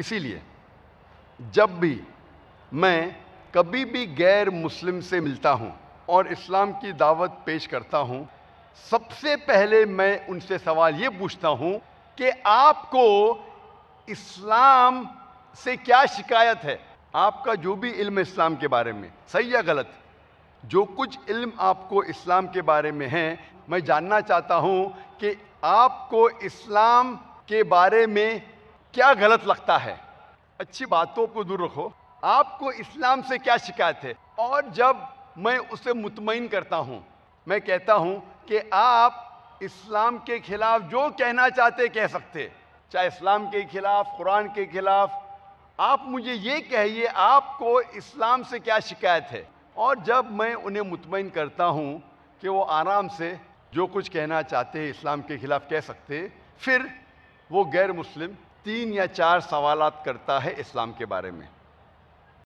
اسی لیے جب بھی میں کبھی بھی غیر مسلم سے ملتا ہوں اور اسلام کی دعوت پیش کرتا ہوں، سب سے پہلے میں ان سے سوال یہ پوچھتا ہوں کہ آپ کو اسلام سے کیا شکایت ہے؟ آپ کا جو بھی علم اسلام کے بارے میں صحیح یا غلط، جو کچھ علم آپ کو اسلام کے بارے میں ہے، میں جاننا چاہتا ہوں کہ آپ کو اسلام کے بارے میں کیا غلط لگتا ہے۔ اچھی باتوں کو دور رکھو، آپ کو اسلام سے کیا شکایت ہے؟ اور جب میں اسے مطمئن کرتا ہوں، میں کہتا ہوں کہ آپ اسلام کے خلاف جو کہنا چاہتے کہہ سکتے، چاہے اسلام کے خلاف، قرآن کے خلاف، آپ مجھے یہ کہیے آپ کو اسلام سے کیا شکایت ہے۔ اور جب میں انہیں مطمئن کرتا ہوں کہ وہ آرام سے جو کچھ کہنا چاہتے ہیں اسلام کے خلاف کہہ سکتے، پھر وہ غیر مسلم 3 یا 4 سوالات کرتا ہے اسلام کے بارے میں۔